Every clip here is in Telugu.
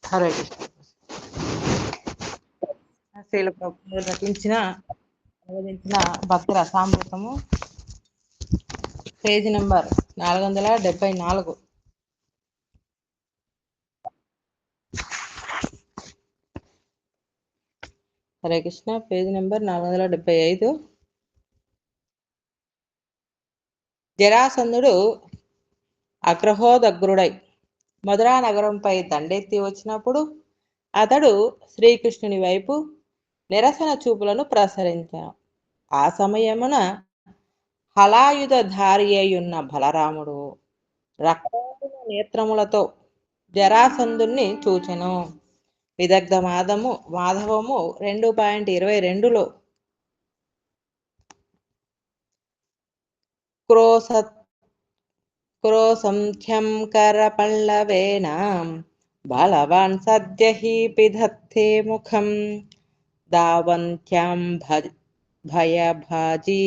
హరే కృష్ణ. శ్రీల ప్రభువులు రచించిన అనువదించిన భక్తి రసామృతము, page number 474. Hare Krishna. Page number 475. జరాసంధుడు అగ్రహోదగ్రుడై మధురా నగరంపై దండెత్తి వచ్చినప్పుడు అతడు శ్రీకృష్ణుని వైపు నిరసన చూపులను ప్రసరించాడు. ఆ సమయమున హలాయుధధారి అయ్యున్న బలరాముడు రక్తవర్ణ నేత్రములతో జరాసంధుణ్ణి చూచెను. విదగ్ధ మాధవము 2.22లో క్రోసంఖ్యం కరపల్లవేన బలవాన్ సద్య హి పిధత్తే ముఖం దావంత్యాం భయభాజీ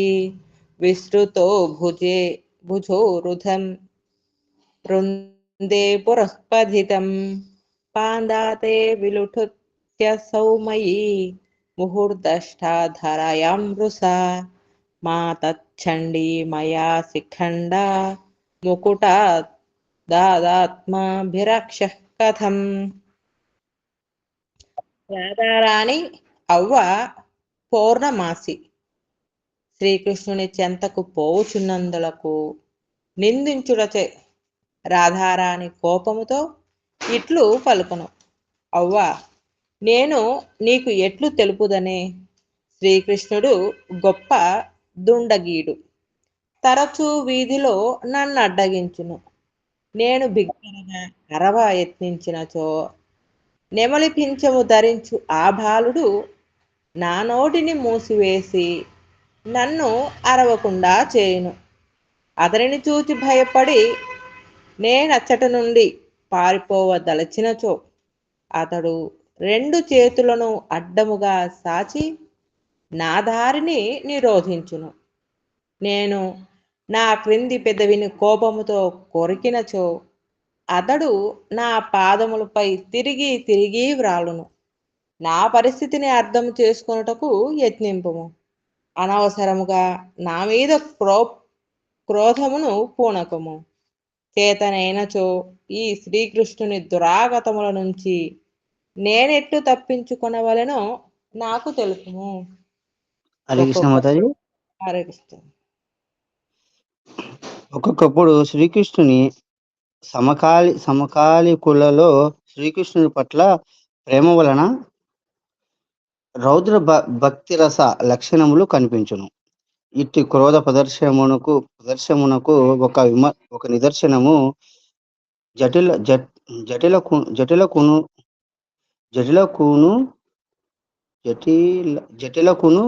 విస్తృతో భుజో రుధం వృందే పురఃపధితం పాందాతే విలుఠుత్యసౌ మయీ ముహుర్దష్టాధరాయాం వృషా మా తచ్చండీ మయా శిఖండా ముకుటా దాదాత్మాభిరక్షః కథం. రాధారాణి అవ్వ పౌర్ణమాసి శ్రీకృష్ణుని చెంతకు పోవుచున్నందులకు నిందించుటచే రాధారాణి కోపముతో ఇట్లు పలుకును. అవ్వా, నేను నీకు ఎట్లు తెలుపుదనే? శ్రీకృష్ణుడు గొప్ప దుండగీడు. తరచూ వీధిలో నన్ను అడ్డగించును. నేను బిగ్గరగా అరవ యత్నించినచో నెమలి పింఛము ధరించు ఆ బాలుడు నా నోటిని మూసివేసి నన్ను అరవకుండా చేయును. అతనిని చూచి భయపడి నేనచ్చట నుండి పారిపోవదలచినచో అతడు 2 చేతులను అడ్డముగా సాచి నా దారిని నిరోధించును. నేను నా క్రింది పెదవిని కోపముతో కొరికినచో అతడు నా పాదములపై తిరిగి తిరిగి వ్రాలును. నా పరిస్థితిని అర్థం చేసుకొనుటకు యత్నింపుము. అనవసరముగా నా మీద క్రోధమును పూనకము. చేతనైనచో ఈ శ్రీకృష్ణుని దురాగతముల నుంచి నేనెట్లు తప్పించుకొనవలెనో నాకు తెలుపుము. హరే కృష్ణ మాతాజీ. హరే కృష్ణ. ఒక్కొక్కప్పుడు శ్రీకృష్ణుని సమకాలికులలో శ్రీకృష్ణుని పట్ల ప్రేమ వలన రౌద్ర భక్తి రస లక్షణములు కనిపించును. ఇట్టి క్రోధ ప్రదర్శనమునకు ఒక నిదర్శనము జటిలకును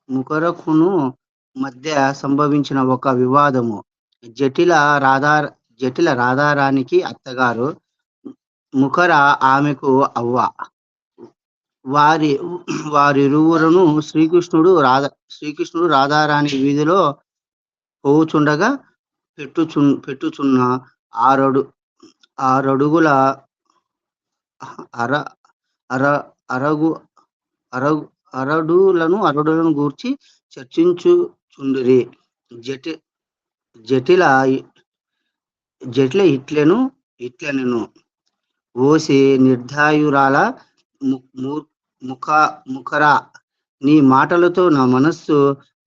ముఖరకును మధ్య సంభవించిన ఒక వివాదము. జటిల రాధారానికి అత్తగారు, ముఖర ఆమెకు అవ్వ. వారిరువురును శ్రీకృష్ణుడు రాధారాణి వీధిలో పోవుచుండగా పెట్టుచున్న ఆరడుగుల అరడులను గూర్చి చర్చించుచుండిరి. జటిల ఇట్లనెను, ఓసి నిర్దయురాల ముఖరా, నీ మాటలతో నా మనస్సు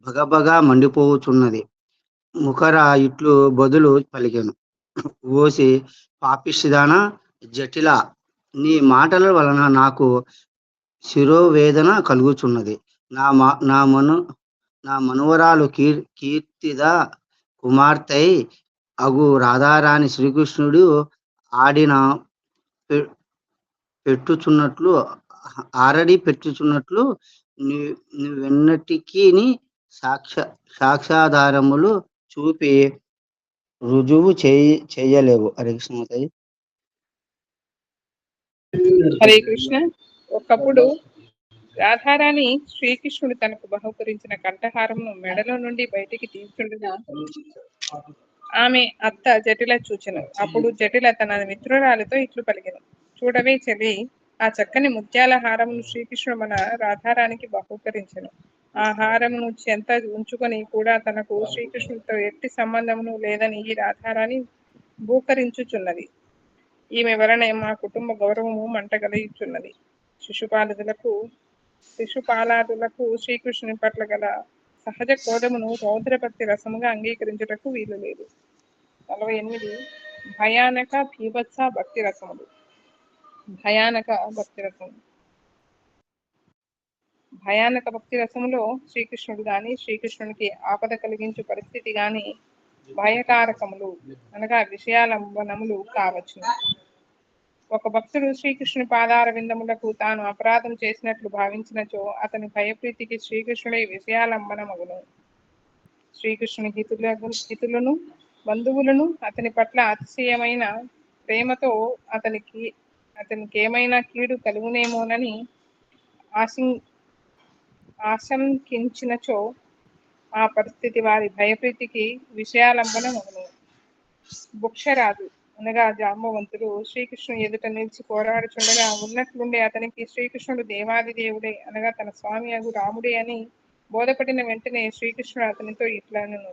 భగభగా మండిపోవుచున్నది. ముఖరా ఇట్లు బదులు పలికెను, ఓసి పాపిష్టిదానా, జటిల, నీ మాటల వలన నాకు శిరోవేదన కలుగుచున్నది. నా మనువరాలు కీర్తిద కుమార్తె అగు రాధారాణి శ్రీకృష్ణుడు పెట్టుచున్నట్లు నువ్వెన్నటికీ సాక్ష్యాధారములు చూపి రుజువు చేయలేవు. హరే కృష్ణ మాతాజీ. హరే కృష్ణ. ఒకప్పుడు రాధారాణి శ్రీకృష్ణుడు తనకు బహుకరించిన కంఠహారమును మెడలో నుండి బయటికి తీస్తుండగా ఆమె అత్త జటిల చూచెను. అప్పుడు జటిల తన మిత్రురాలితో ఇట్లు పలికెను. చూడవే చెలి, ఆ చక్కని ముత్యాల హారమును శ్రీకృష్ణుడు మన రాధారానికి బహూకరించెను. ఆ హారమును చెంత ఉంచుకొని కూడా తనకు శ్రీకృష్ణుడితో ఎట్టి సంబంధమును లేదని ఈ రాధారాణి భూకరించుచున్నది. ఈమె వలన మా కుటుంబ గౌరవము మంటగలియుచున్నది. శిశుపాలాదులకు శ్రీకృష్ణుని పట్ల గల సహజ క్రోధమును రౌద్రభక్తి రసముగా అంగీకరించుటకు వీలు లేదు. 48 భయానక భీభత్స భక్తి రసములు. భయానక భక్తి రసము. భయానక భక్తి రసములో శ్రీకృష్ణుడు గాని శ్రీకృష్ణునికి ఆపద కలిగించు పరిస్థితి గాని భయకారకములు అనగా విషయాలంబనములు కావచ్చు. ఒక భక్తుడు శ్రీకృష్ణుని పాదార విందములకు తాను అపరాధం చేసినట్లు భావించినచో అతని భయప్రీతికి శ్రీకృష్ణుడే విషయాలంబనమగును. శ్రీకృష్ణుని హితులను బంధువులను అతని పట్ల అతిశయమైన ప్రేమతో అతనికి ఏమైనా కీడు కలుగునేమోనని ఆశంకించినచో ఆ పరిస్థితి వారి భయప్రీతికి విషయాలంబనమగును. భుక్షరాజు అనగా జాంబవంతుడు శ్రీకృష్ణుడు ఎదుట నిలిచి పోరాడుచుండగా ఉన్నట్లుండి అతనికి శ్రీకృష్ణుడు దేవాది దేవుడే అనగా తన స్వామి అగు రాముడే అని బోధపడిన వెంటనే శ్రీకృష్ణుడు అతనితో ఇట్లనెను.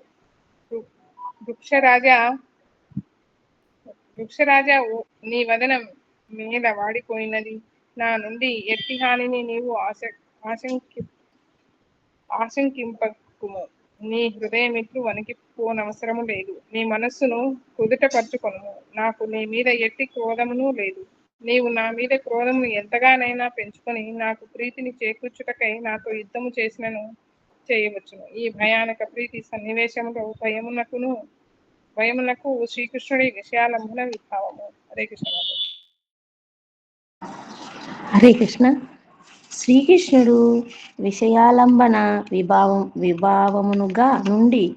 వృక్షరాజా, నీ వదనం మీద వాడిపోయినది. నా నుండి ఎట్టి హానిని నీవు ఆశంకింపకుము. నీ హృదయమిట్లు వణికిపోనవసరము లేదు. నీ మనస్సును కుదుటపరచుకొనుము. నాకు నీ మీద ఎట్టి క్రోధమును లేదు. నీవు నా మీద క్రోధమును ఎంతగానైనా పెంచుకొని నాకు ప్రీతిని చేకూర్చుటకై నాతో యుద్ధము చేయవచ్చును. ఈ భయానక ప్రీతి సన్నివేశంలో భయమునకు శ్రీకృష్ణుడి విషయాలంబన విభావము. హరే కృష్ణ. హరే కృష్ణ. శ్రీకృష్ణుడు విషయాలంబన విభావమునుగా నుండి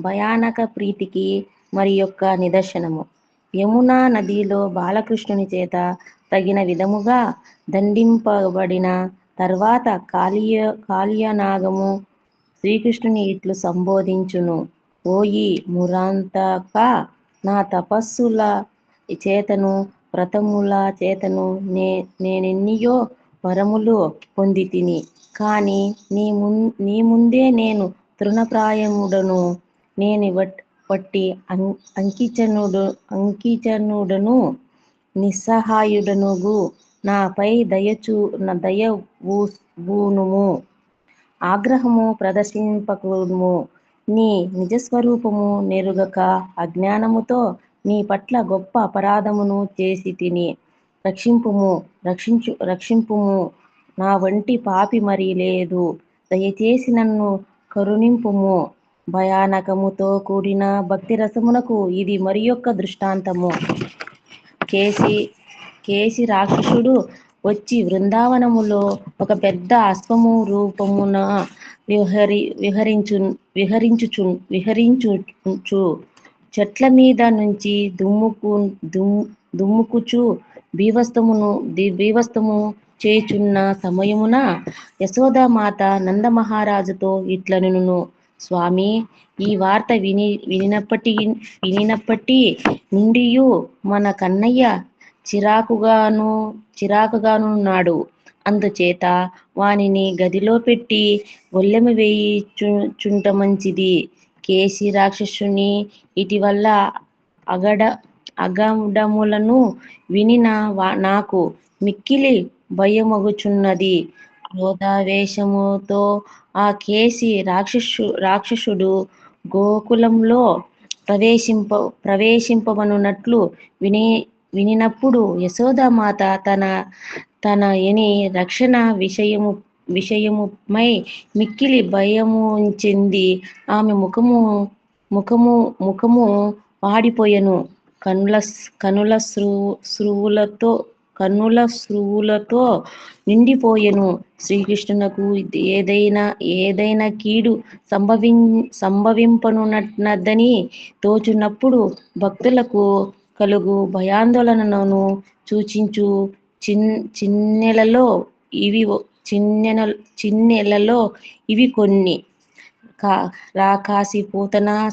భయానక ప్రీతికి మరి యొక్క నిదర్శనము. యమునా నదిలో బాలకృష్ణుని చేత తగిన విధముగా దండింపబడిన తర్వాత కాళీయనాగము శ్రీకృష్ణుని ఇట్లు సంబోధించును. ఓయి మురాంతక, నా తపస్సుల చేతను వ్రతముల చేతను నేనెన్నియో వరములు పొందితిని. కాని నీ ముందే నేను తృణప్రాయముడను. నేను వట్టి అంకిచనుడను నిస్సహాయుడనుగు. నాపై దయబూనుము. ఆగ్రహము ప్రదర్శింపకుము. నీ నిజస్వరూపము నెరుగక అజ్ఞానముతో నీ పట్ల గొప్ప అపరాధమును చేసి తిని. రక్షింపుము. నా వంటి పాపి మరి లేదు. దయచేసి నన్ను కరుణింపుము. భయానకముతో కూడిన భక్తి రసమునకు ఇది మరి యొక్క దృష్టాంతము. కేసి రాక్షసుడు వచ్చి బృందావనములో ఒక పెద్ద అశ్వము రూపమున విహరించుచు చెట్ల మీద నుంచి దుమ్ముకుచు బీభత్సము చేయుచున్న సమయమున యశోదామాత నందమహారాజుతో ఇట్లనెను. స్వామి, ఈ వార్త వినినప్పటి నుండియు మన కన్నయ్య చిరాకుగానున్నాడు. అందుచేత వానిని గదిలో పెట్టి గొల్లెమ వేయిచుంట మంచిది. కేసి రాక్షసుని ఇటీవల అగడములను వినిన నాకు మిక్కిలి భయమగుచున్నది. క్రోధావేశముతో ఆ కేసి రాక్షసుడు గోకులంలో ప్రవేశింపబనున్నట్లు వినినప్పుడు యశోదామాత తన ఎని రక్షణ విషయముపై మిక్కిలి భయము చెంది ఆమె ముఖము వాడిపోయెను. కనుల శ్రువులతో నిండిపోయెను. శ్రీకృష్ణునకు ఏదైనా కీడు సంభవింపనున్నదని తోచున్నప్పుడు భక్తులకు కలుగు భయాందోళనను సూచించు చిన్నెలలో ఇవి కొన్ని. రాకాసి పూతన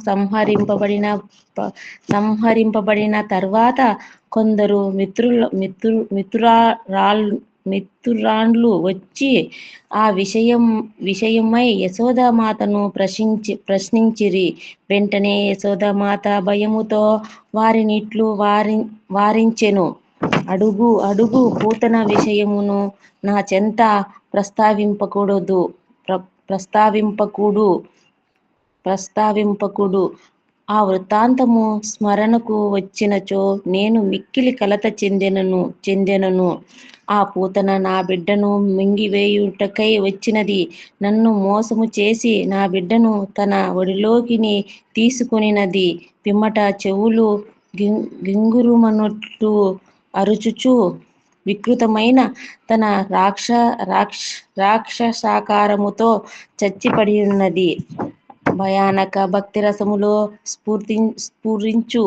సంహరింపబడిన తర్వాత కొందరు మిత్రురాండ్లు వచ్చి ఆ విషయమై యశోదామాతను ప్రశ్నించిరి. వెంటనే యశోదామాత భయముతో వారినిట్లు వారించెను. అడుగు పూతన విషయమును నా చెంత ప్రస్తావింపకుడు. ఆ వృత్తాంతము స్మరణకు వచ్చినచో నేను మిక్కిలి కలత చెందెనను. ఆ పూతన నా బిడ్డను మింగివేయుటకై వచ్చినది. నన్ను మోసము చేసి నా బిడ్డను తన ఒడిలోకిని తీసుకొనినది. పిమ్మట చెవులు గింగురుమనుట్లు అరుచుచు వికృతమైన తన రాక్షసాకారముతో చచ్చిపడియున్నది. భయానక భక్తిరసములో స్ఫురించు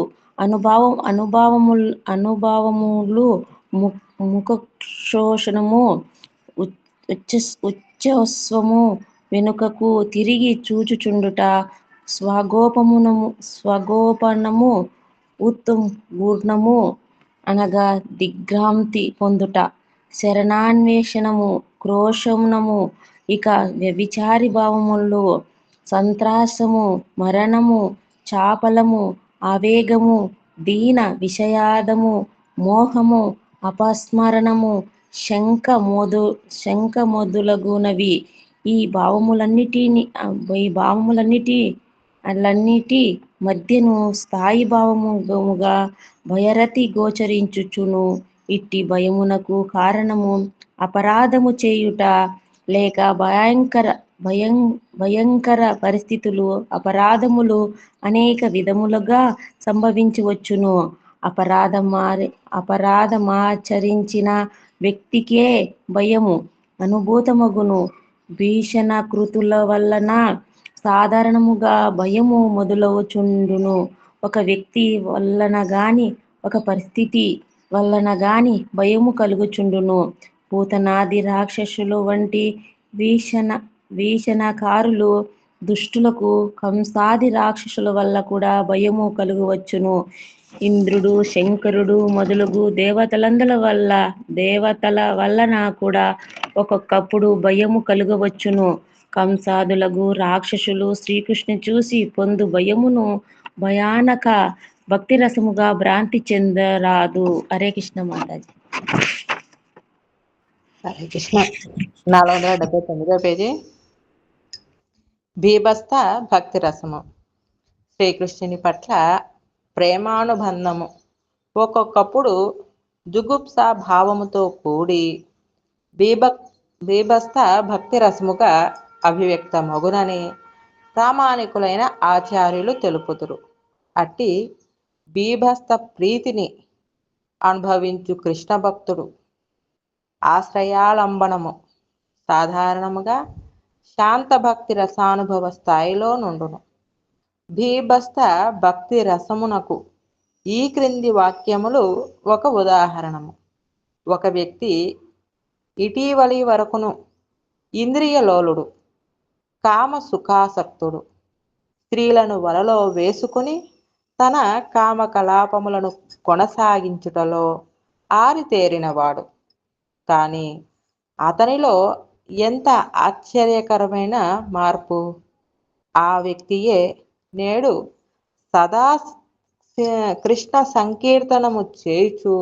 అనుభవములు ముఖశోషణము ఉచ్ఛ్వాసము వెనుకకు తిరిగి చూచుచుండుట, స్వగోపనము ఉత్తుంగూర్ణము అనగా దిగ్భ్రాంతి పొందుట, శరణాన్వేషణము క్రోశనము, ఇక వ్యభిచారి భావములు, సంత్రాసము, మరణము, చాపలము, ఆవేగము, దీన విషాదము, మోహము, అపస్మరణము, శంక మొదలగునవి. ఈ భావములన్నిటి మధ్యను స్థాయి భావముగా భయరతి గోచరించుచును. ఇట్టి భయమునకు కారణము అపరాధము చేయుట లేక భయంకర పరిస్థితులు. అపరాధములు అనేక విధములుగా సంభవించవచ్చును. అపరాధమాచరించిన వ్యక్తికే భయము అనుభూతమగును. భీషణకృతుల వలన సాధారణముగా భయము మొదలవుచుండును. ఒక వ్యక్తి వలన గాని ఒక పరిస్థితి వలన గాని భయము కలుగుచుండును. పూతనాది రాక్షసుల వంటి వీషణకారులు దుష్టులకు కంసాది రాక్షసుల వల్ల కూడా భయము కలుగవచ్చును. ఇంద్రుడు, శంకరుడు మొదలగు దేవతల వలన కూడా ఒక్కొక్కప్పుడు భయము కలుగవచ్చును. కంసాదులగు రాక్షసులు శ్రీకృష్ణ చూసి పొందు భయమును భయానక భక్తిరసముగా భ్రాంతి చెందరాదు. హరే కృష్ణ మాతాజీ. హరే కృష్ణ. 479వ పేజీ. భీభత్స భక్తి రసము. శ్రీకృష్ణుని పట్ల ప్రేమానుబంధము ఒక్కొక్కప్పుడు జుగుప్స భావముతో కూడి భీభత్స భక్తి రసముగా అభివ్యక్తమగునని ప్రామాణికులైన ఆచార్యులు తెలుపుదురు. అట్టి భీభత్స ప్రీతిని అనుభవించు కృష్ణ భక్తుడు ఆశ్రయాలంబనము సాధారణముగా శాంత భక్తి రసానుభవ స్థాయిలో నుండును. భీభత్స భక్తి రసమునకు ఈ క్రింది వాక్యములు ఒక ఉదాహరణము. ఒక వ్యక్తి ఇటీవలి వరకును ఇంద్రియలోలుడు, కామ సుఖాసక్తుడు, స్త్రీలను వలలో వేసుకుని తన కామకలాపములను కొనసాగించుటలో ఆరితేరినవాడు. కానీ అతనిలో ఎంత ఆశ్చర్యకరమైన మార్పు! ఆ వ్యక్తియే నేడు సదా కృష్ణ సంకీర్తనము చేయుచు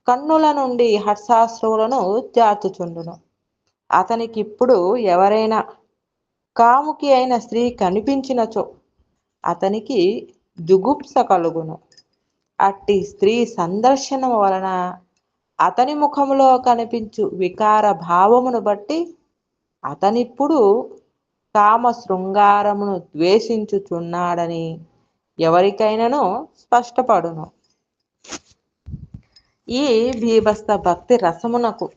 కన్నుల నుండి హర్షాశ్రువులను జాచుచుండును. అతనికిప్పుడు ఎవరైనా కాముకి అయిన స్త్రీ కనిపించినచో అతనికి జుగుప్స కలుగును. అట్టి స్త్రీ సందర్శనం వలన అతని ముఖములో కనిపించు వికార భావమును బట్టి అతనిప్పుడు కామ శృంగారమును ద్వేషించుచున్నాడని ఎవరికైనాను స్పష్టపడును. ఈ భీభత్స భక్తి రసమునకు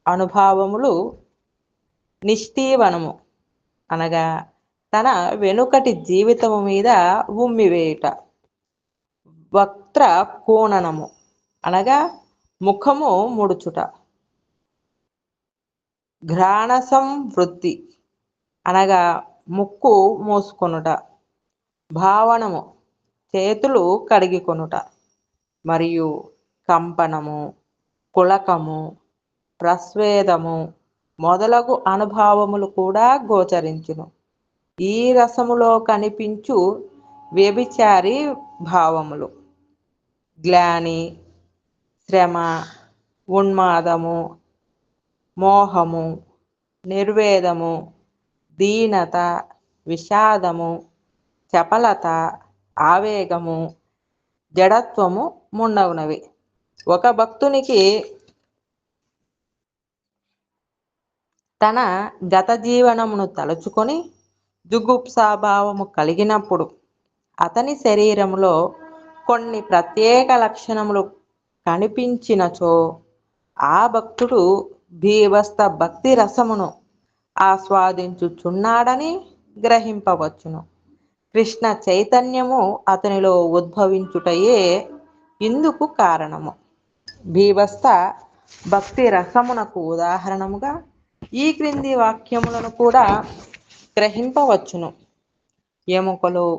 అనుభవములు నిష్ఠీవనము అనగా తన వెనుకటి జీవితము మీద ఉమ్మివేయుట, వక్త్ర కోణనము అనగా ముఖము ముడుచుట, ఘ్రాణ సంవృద్ధి అనగా ముక్కు మూసుకొనుట, భావనము చేతులు కడిగికొనుట, మరియు కంపనము, కులకము, ప్రస్వేదము మొదలగు అనుభావములు కూడా గోచరించును. ఈ రసములో కనిపించు వ్యభిచారి భావములు గ్లాని, శ్రమ, ఉన్మాదము, మోహము, నిర్వేదము, దీనత, విషాదము, చపలత, ఆవేగము, జడత్వము ముండవునవి. ఒక భక్తునికి తన గత జీవనమును తలుచుకొని జుగుప్సాభావము కలిగినప్పుడు అతని శరీరములో కొన్ని ప్రత్యేక లక్షణములు కనిపించినచో ఆ భక్తుడు భీభత్స భక్తి రసమును ఆస్వాదించుచున్నాడని గ్రహింపవచ్చును. కృష్ణ చైతన్యము అతనిలో ఉద్భవించుటయే ఇందుకు కారణము. భీభత్స భక్తి రసమునకు ఉదాహరణముగా ఈ క్రింది వాక్యములను కూడా గ్రహింపవచ్చును. ఎముకలు,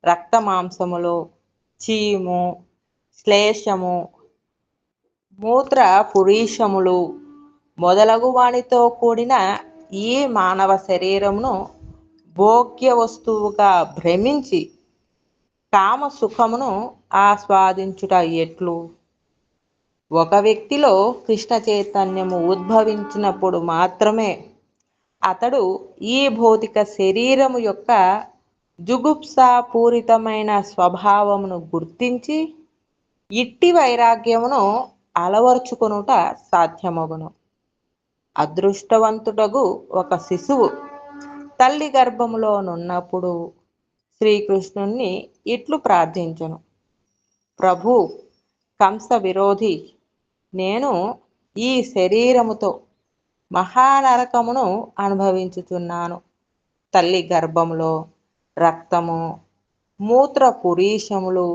రక్త మాంసములు, చీము, శ్లేషము, మూత్ర పురీషములు మొదలగు వానితో కూడిన ఈ మానవ శరీరమును భోగ్య వస్తువుగా భ్రమించి కామ సుఖమును ఆస్వాదించుట ఎట్లు? ఒక వ్యక్తిలో కృష్ణ చైతన్యము ఉద్భవించినప్పుడు మాత్రమే అతడు ఈ భౌతిక శరీరము యొక్క జుగుప్సాపూరితమైన స్వభావమును గుర్తించి ఇట్టి వైరాగ్యమును అలవర్చుకొనుట సాధ్యమగును. అదృష్టవంతుడగు ఒక శిశువు తల్లి గర్భములోనున్నప్పుడు శ్రీకృష్ణుణ్ణి ఇట్లు ప్రార్థించును: ప్రభు, కంస విరోధి, నేను ఈ శరీరముతో మహానరకమును అనుభవించుచున్నాను. తల్లి గర్భములో రక్తము, మూత్ర పురీషములు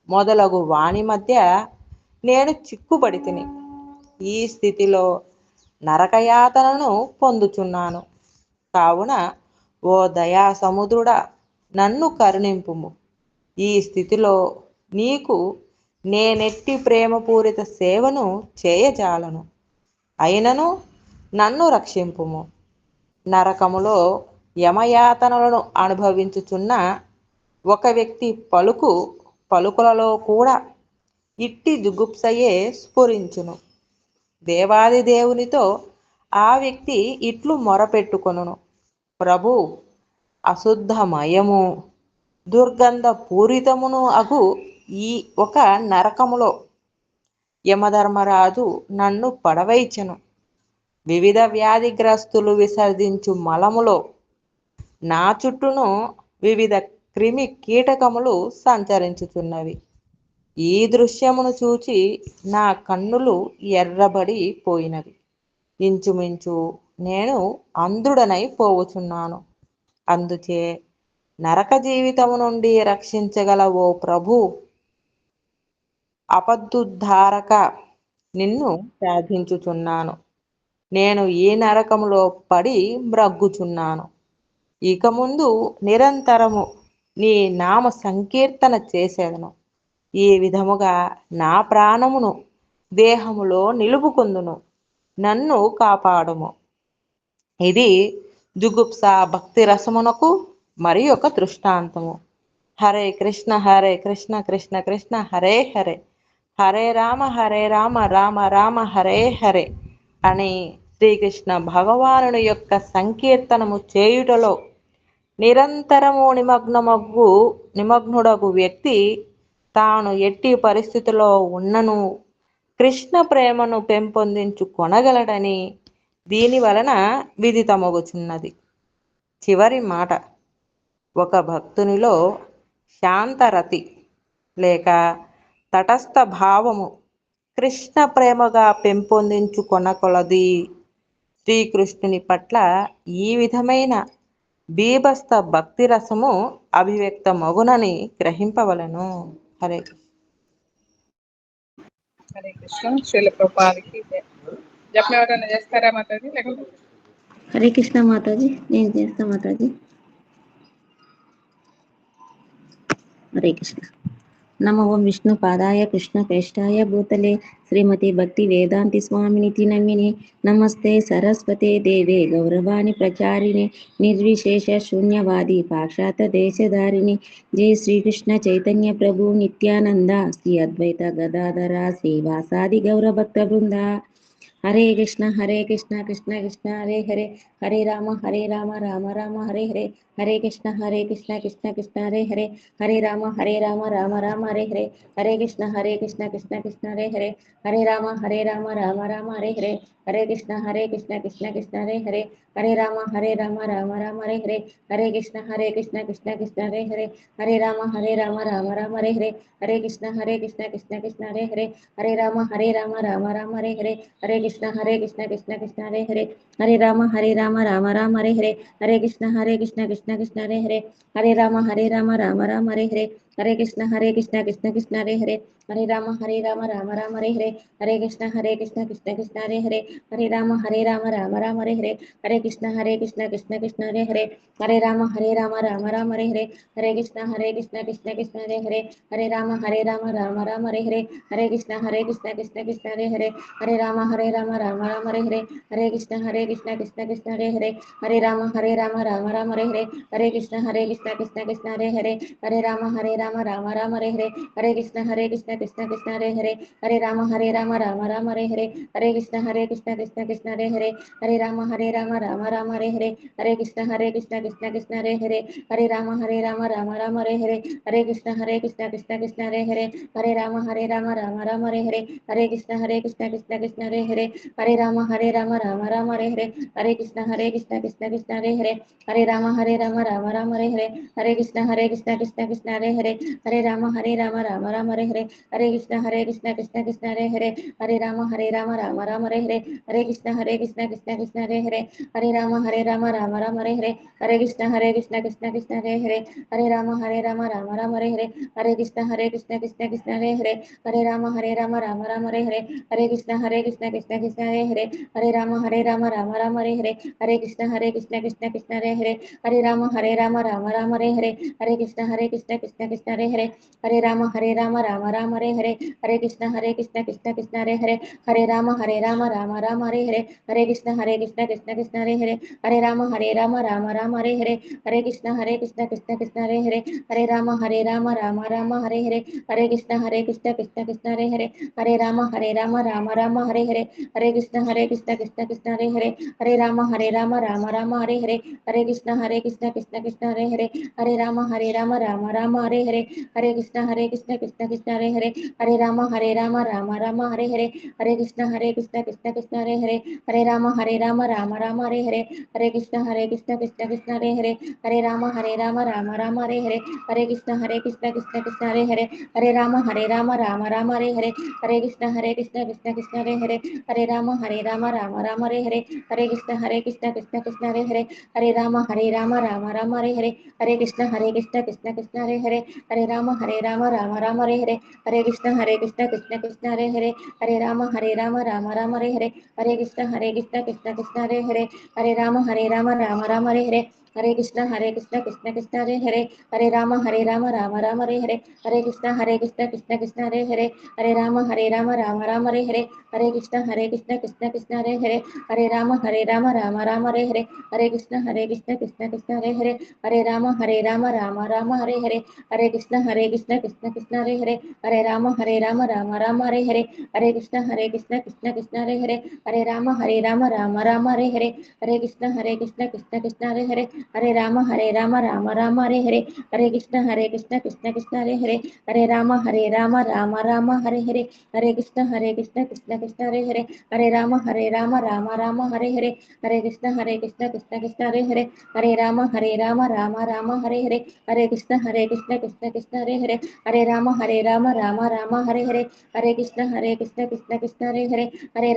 మొదలగు వాని మధ్య నేను చిక్కుబడి తిని ఈ స్థితిలో నరకయాతనను పొందుచున్నాను. కావున ఓ దయా సముద్రుడా, నన్ను కరుణింపుము. ఈ స్థితిలో నీకు నేనెట్టి ప్రేమపూరిత సేవను చేయజాలను. అయినను నన్ను రక్షింపుము. నరకములో యమయాతనలను అనుభవించుచున్న ఒక వ్యక్తి పలుకులలో కూడా ఇట్టి జుగుప్సయే స్ఫురించును. దేవాది దేవునితో ఆ వ్యక్తి ఇట్లు మొరపెట్టుకొనును: ప్రభు, అశుద్ధమయము, దుర్గంధ పూరితమును అగు ఈ ఒక నరకములో యమధర్మరాజు నన్ను పడవైచెను. వివిధ వ్యాధిగ్రస్తులు విసర్జించు మలములో నా చుట్టూను వివిధ క్రిమి కీటకములు సంచరించుచున్నవి. ఈ దృశ్యమును చూచి నా కన్నులు ఎర్రబడి పోయినవి. ఇంచుమించు నేను అంధుడనై పోవుచున్నాను. అందుచే నరక జీవితము నుండి రక్షించగల ఓ ప్రభు, అపద్దుద్ధారక, నిన్ను ప్రార్థించుచున్నాను. నేను ఈ నరకములో పడి మ్రగ్గుచున్నాను. ఇక ముందు నిరంతరము నీ నామ సంకీర్తన చేసేదను. ఈ విధముగా నా ప్రాణమును దేహములో నిలుపుకొందును. నన్ను కాపాడుము. ఇది జుగుప్స భక్తి రసమునకు మరి ఒక దృష్టాంతము. హరే కృష్ణ కృష్ణ కృష్ణ హరే హరే, హరే రామ రామ రామ హరే హరే అని శ్రీకృష్ణ భగవానుని యొక్క సంకీర్తనము చేయుటలో నిరంతరము నిమగ్నుడగు వ్యక్తి తాను ఎట్టి పరిస్థితిలో ఉన్నను కృష్ణ ప్రేమను పెంపొందించుకొనగలడని దీని వలన విదితమగుచున్నది. చివరి మాట: ఒక భక్తునిలో శాంతరతి లేక తటస్థ భావము కృష్ణ ప్రేమగా పెంపొందించుకొనకొలది శ్రీకృష్ణుని పట్ల ఈ విధమైన బీభత్స భక్తి రసము అభివ్యక్తమగునని గ్రహింపవలను. హరే హరే కృష్ణ. శ్రీల ప్రభుపాదికి జపం ఎవరైనా చేస్తారా మాతాజీ? లేకపోతే హరే కృష్ణ మాతాజీ, నేను చేస్తా మాతాజీ. హరే కృష్ణ. నమో విష్ణు పాదాయ కృష్ణ ప్రేష్టాయ భూతలే శ్రీమతి భక్తి వేదాంతి స్వామినితి నమినే నమస్తే సరస్వతే దేవే గౌరవాణి ప్రచారిణే నిర్విశేష శూన్యవాది పాక్షాత దేశధారిణి జై శ్రీకృష్ణ చైతన్య ప్రభు నిత్యానంద శ్రీ అద్వైత గదాధర శ్రీవాసాది గౌర భక్త బృంద. హరే కృష్ణ కృష్ణ కృష్ణ హరే హరే, హరే రామ రామ రామ హరే హరే, హరే కృష్ణ కృష్ణ కృష్ణ హరే హరే, హరే రామ రామ రామ హరే హరే, హరే కృష్ణ కృష్ణ కృష్ణ హరే హరే, హరే రామ రామ రామ హరే హరే, హరే కృష్ణ కృష్ణ కృష్ణ హరే హరే, హరే రామ రామ రామ హరే హరే, హరే కృష్ణ కృష్ణ కృష్ణ హరే హరే, హరే రామ రామ రామ హరే హరే, హరే కృష్ణ కృష్ణ కృష్ణ హరే హరే, హరే రామ రామ రామ హరే హరే, హరే కృష్ణ కృష్ణ కృష్ణ హరే హరే, హరే రామ రామ రామ హరే హరే, హరే కృష్ణ కృష్ణ కృష్ణ హరే హరే, హరే రామ రామ రామ హరే హరే, హరే కృష్ణ కృష్ణ కృష్ణ హరే హరే, హరే రామ రామ రామ హరే హరే, హరే కృష్ణ కృష్ణ కృష్ణ హరే హరే, హరే రామ రామ రామ హరే హరే, హరే కృష్ణ కృష్ణ కృష్ణ హరే హరే, హరే రామ రామ రామ హరే హరే, హరే కృష్ణ కృష్ణ కృష్ణ హరే హరే, హరే రామ రామ రామ హరే హరే, హరే కృష్ణ కృష్ణ కృష్ణ హరే హరే, హరే రామ రామ రామ హరే హరే, హరే కృష్ణ కృష్ణ కృష్ణ హరే హరే, హరే రామ రామ రామ హరే హరే, హరే కృష్ణ కృష్ణ కృష్ణ హరే హరే, హరే రామ రామ రామ హరే హరే, హరే కృష్ణ కృష్ణ కృష్ణ హరే హరే, హరే రామ రామ రామ హరే హరే, హరే కృష్ణ కృష్ణ కృష్ణ హరే హరే, హరే రామ రామ రామ హరే హరే, హరే కృష్ణ కృష్ణ కృష్ణ హరే హరే, హరే రామ రామ రామ హరే హరే, హరే కృష్ణ కృష్ణ కృష్ణ హరే హరే, హరే రామ రామ రామ హరే హరే, హరే కృష్ణ కృష్ణ కృష్ణ హరే హరే, హరే రామ రామ రామ హరే హరే, హరే కృష్ణ కృష్ణ కృష్ణ హరే హరే, హరే రామ రామ రామ హరే హరే, హరే కృష్ణ కృష్ణ కృష్ణ హరే హరే, హరే రామ రామ రామ హరే హరే, హరే కృష్ణ కృష్ణ కృష్ణ హరే హరే, హరే రామ రామ రామ హరే హరే, హరే కృష్ణ కృష్ణ కృష్ణ హరే హరే, హరే రామ రామ రామ హరే హరే, హరే కృష్ణ కృష్ణ కృష్ణ హరే హరే, హరే రామ రామ రామ హరే హరే, హరే కృష్ణ కృష్ణ కృష్ణ హరే హరే, హరే రామ రామ రామ హరే హరే, హరే కృష్ణ కృష్ణ కృష్ణ హరే హరే, హరే రామ రామ రామ హరే హరే, హరే కృష్ణ కృష్ణ కృష్ణ హరే హరే, హరే రామ రామ రామ హరే హరే, హరే కృష్ణ కృష్ణ కృష్ణ హరే హరే, హరే రామ రామ రామ హరే హరే, హరే కృష్ణ కృష్ణ కృష్ణ హరే హరే, హరే రామ రామ రామ హరే హరే, హరే కృష్ణ కృష్ణ కృష్ణ హరే హరే, హరే రామ రామ రామ హరే హరే, హరే కృష్ణ కృష్ణ కృష్ణ హరే హరే, హరే రామ రామ రామ హరే హరే, హరే కృష్ణ కృష్ణ కృష్ణ హరే హరే, హరే రామ రామ రామ హరే హరే, హరే కృష్ణ కృష్ణ కృష్ణ హరే హరే, హరే రామ రామ రామ హరే హరే, హరే కృష్ణ కృష్ణ కృష్ణ హరే హరే, హరే రామ రామ రామ హరే హరే, హరే కృష్ణ కృష్ణ కృష్ణ హరే హరే, హరే రామ రామ రామ హరే హరే, హరే కృష్ణ కృష్ణ కృష్ణ హరే హరే, హరే రామ రామ రామ హరే హరే, హరే కృష్ణ కృష్ణ కృష్ణ హరే హరే, హరే రామ రామ రామ హరే హరే, హరే కృష్ణ కృష్ణ కృష్ణ హరే హరే, హరే రామ రామ రామ హరే హరే, హరే కృష్ణ కృష్ణ కృష్ణ హరే హరే, హరే రామ రామ రామ హరే హరే, హరే కృష్ణ కృష్ణ కృష్ణ హరే హరే, హరే రామ రామ రామ హరే హరే, హరే కృష్ణ కృష్ణ కృష్ణ హరే హరే, హరే రామ రామ రామ హరే హరే, హరే కృష్ణ కృష్ణ కృష్ణ హరే హరే, హరే రామ రామ రామ హరే హరే, హరే కృష్ణ కృష్ణ కృష్ణ హరే హరే, హరే రామ రామ రామ హరే హరే, హరే కృష్ణ కృష్ణ కృష్ణ హరే హరే, హరే రామ రామ రామ హరే హరే, హరే కృష్ణ కృష్ణ కృష్ణ హరే హరే, హరే రామ రామ రామ హరే హరే, హరే కృష్ణ కృష్ణ కృష్ణ హరే హరే, హరే రామ రామ రామ హరే హరే, హరే కృష్ణ కృష్ణ కృష్ణ హరే హరే, హరే రామ రామ రామ హరే హరే, హరే కృష్ణ కృష్ణ కృష్ణ హరే హరే, హరే రామ రామ రామ హరే హరే, హరే కృష్ణ కృష్ణ కృష్ణ హరే హరే, హరే రామ రామ రామ హరే హరే, హరే కృష్ణ కృష్ణ కృష్ణ హరే హరే, హరే రామ రామ రామ హరే హరే, హరే కృష్ణ కృష్ణ కృష్ణ హరే హరే, హరే రామ రామ రామ హరే హరే, హరే కృష్ణ కృష్ణ కృష్ణ హరే హరే, హరే రామ రామ రామ హరే హరే, హరే కృష్ణ కృష్ణ కృష్ణ హరే హరే, హరే రామ రామ రామ హరే హరే, హరే కృష్ణ కృష్ణ కృష్ణ హరే హరే, హరే రామ రామ రామ హరే హరే, హరే కృష్ణ కృష్ణ కృష్ణ హరే హరే, హరే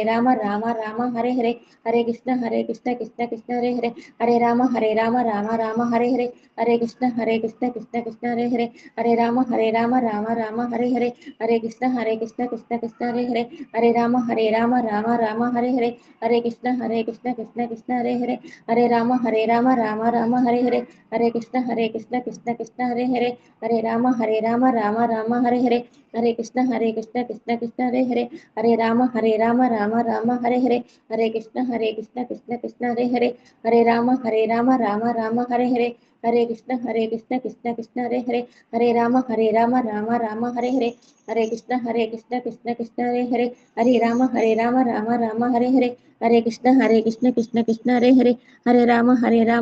రామ రామ రామ హరే హరే, హరే కృష్ణ కృష్ణ కృష్ణ హరే హరే, హరే రామ హరే రామ రామ రామ హరే హరే హరే కృష్ణ కృష్ణ కృష్ణ హరే హరే హరే రామ రామ రామ హరే హరే హరే కృష్ణ కృష్ణ కృష్ణ హరే హరే హరే రామ రామ రామ హరే హరే హరే కృష్ణ కృష్ణ కృష్ణ హరే హరే హరే రామ రామ రామ హరే హరే హరే కృష్ణ కృష్ణ కృష్ణ హరే హరే హరే రామ రామ రామ హరే హరే హరే కృష్ణ కృష్ణ కృష్ణ హరే హరే హరే రామ రామ రామ హరే హరే హరే కృష్ణ కృష్ణ కృష్ణ హరే హరే హరే రామ రామ రామ హరే హరే హరే కృష్ణ కృష్ణ కృష్ణ హరే హరే హరే రామ రామ రామ హరే హరే హరే కృష్ణ కృష్ణ కృష్ణ హరే హరే హరే రామ రామ రామ హరే హరే హరే కృష్ణ కృష్ణ కృష్ణ హరే హరే హరే రామ రామ రామ హరే హరే హరే కృష్ణ కృష్ణ కృష్ణ హరే హరే హరే రామ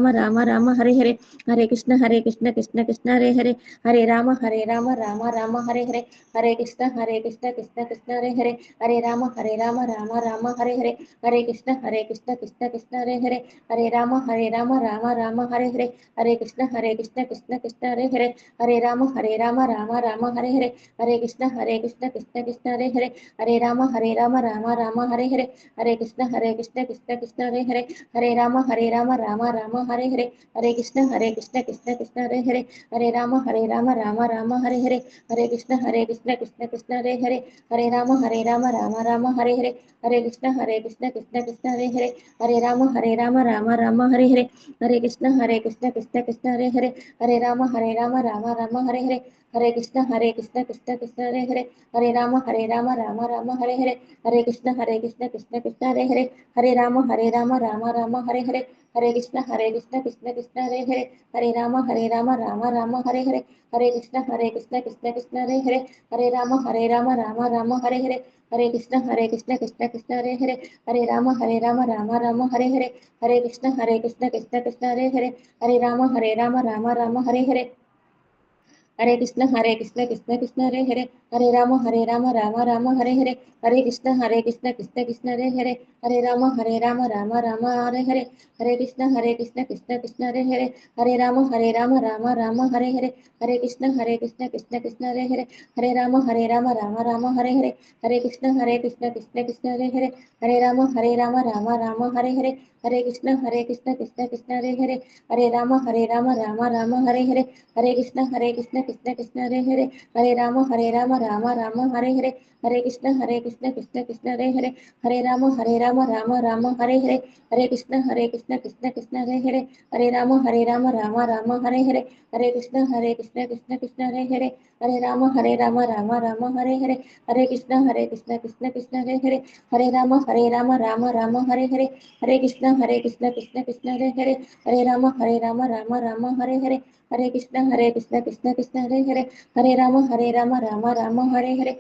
రామ రామ హరే హరే హరే కృష్ణ కృష్ణ కృష్ణ హరే హరే హరే రామ రామ రామ హరే హరే హరే కృష్ణ కృష్ణ కృష్ణ హరే హరే హరే రామ రామ రామ హరే హరే హరే కృష్ణ కృష్ణ కృష్ణ హరే హరే హరే రామ రామ రామ హరే హరే హరే కృష్ణ కృష్ణ కృష్ణ హరే హరే హరే రామ రామ రామ హరే హరే హరే కృష్ణ కృష్ణ కృష్ణ హరే హరే హరే రామ రామ రామ హరే హరే హరే కృష్ణ కృష్ణ కృష్ణ హరే హరే హరే రామ రామ రామ హరే హరే హరే కృష్ణ కృష్ణ కృష్ణ హరే హరే హరే రామ రామ రామ హరే హరే హరే కృష్ణ కృష్ణ కృష్ణ హరే హరే హరే రామ రామ రామ హరే హరే హరే కృష్ణ కృష్ణ కృష్ణ హరే హరే హరే రామ రామ రామ హరే హరే హరే కృష్ణ కృష్ణ కృష్ణ హరే హరే హరే రామ రామ రామ హరే హరే హరే కృష్ణ కృష్ణ కృష్ణ హరే హరే హరే రామ రామ రామ హరే హరే హరే కృష్ణ కృష్ణ కృష్ణ హరే హరే హరే రామ రామ రామ హరే హరే హరే కృష్ణ కృష్ణ కృష్ణ హరే హరే హరే రామ రామ రామ హరే హరే హరే కృష్ణ కృష్ణ కృష్ణ హరే హరే హరే రామ రామ రామ హరే హరే హరే కృష్ణ కృష్ణ కృష్ణ హరే హరే హరే రామ రామ రామ హరే హరే హరే కృష్ణ కృష్ణ కృష్ణ హరే హరే హరే రామ రామ రామ హరే హరే హరే కృష్ణ కృష్ణ కృష్ణ హరే హరే హరే రామ రామ రామ హరే హరే హరే కృష్ణ కృష్ణ కృష్ణ హరే హరే హరే రామ రామ రామ హరే హరే హరే కృష్ణ కృష్ణ కృష్ణ హరే హరే హరే రామ రామ రామ హరే హరే హరే కృష్ణ కృష్ణ కృష్ణ హరే హరే హరే రామ రామ రామ హరే హరే హరే కృష్ణ కృష్ణ కృష్ణ హరే హరే హరే రామ రామ రామ హరే హరే హరే కృష్ణ కృష్ణ కృష్ణ హరే హరే హరే రామ రామ రామ హరే హరే హరే కృష్ణ కృష్ణ కృష్ణ హరే హరే హరే రామ రామ రామ హరే హరే హరే కృష్ణ కృష్ణ కృష్ణ హరే హరే హరే రామ రామ రామ హరే హరే హరే కృష్ణ కృష్ణ కృష్ణ హరే హరే హరే రామ రామ రామ హరే హరే హరే కృష్ణ కృష్ణ కృష్ణ హరే హరే హరే రామ రామ రామ హరే హరే హరే కృష్ణ కృష్ణ కృష్ణ హరే హరే హరే రామ రామ రామ హరే హరే హరే కృష్ణ కృష్ణ కృష్ణ హరే హరే హరే రామ రామ రామ హరే హరే హరే కృష్ణ కృష్ణ కృష్ణ హరే హరే హరే రామ రామ రామ హరే హరే హరే కృష్ణ కృష్ణ కృష్ణ హరే హరే హరే రామ రామ రామ హరే హరే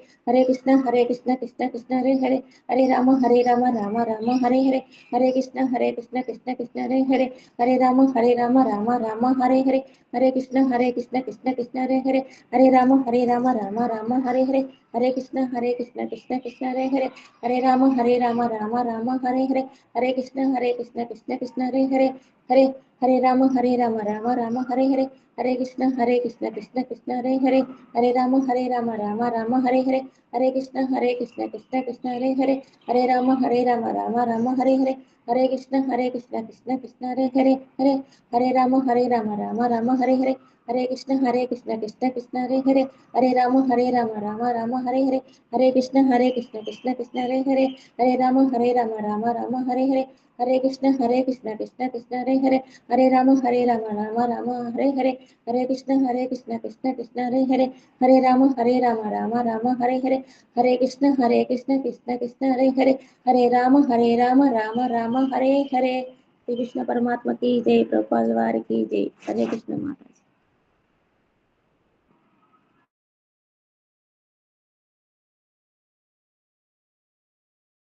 హరే కృష్ణ కృష్ణ కృష్ణ హరే హరే హరే రామ రామ రామ హరే హరే హరే కృష్ణ కృష్ణ కృష్ణ హరే హరే హరే రామ రామ రామ హరే హరే హరే కృష్ణ కృష్ణ కృష్ణ హరే హరే హరే హరే రామ రామ రామ హరే హరే హరే కృష్ణ కృష్ణ కృష్ణ హరే హరే హరే రామ రామ రామ హరే హరే హరే కృష్ణ కృష్ణ కృష్ణ హరే హరే హరే రామ రామ రామ హరే హరే హరే కృష్ణ కృష్ణ కృష్ణ హరే హరే హరే హరే రామ రామ రామ హరే హరే హరే కృష్ణ కృష్ణ కృష్ణ హరే హరే హరే రామ రామ రామ హరే హరే హరే కృష్ణ కృష్ణ కృష్ణ హరే హరే హరే రామ రామ రామ హరే హరే హరే కృష్ణ కృష్ణ కృష్ణ హరే హరే హరే రామ రామ రామ హరే హరే హరే కృష్ణ కృష్ణ కృష్ణ హరే హరే హరే రామ రామ రామ హరే హరే హరే కృష్ణ కృష్ణ కృష్ణ హరే హరే హరే రామ రామ రామ హరే హరే శ్రీ కృష్ణ పరమాత్మ की जय, प्रभुपाद वारी की जय। हरे कृष्ण माता।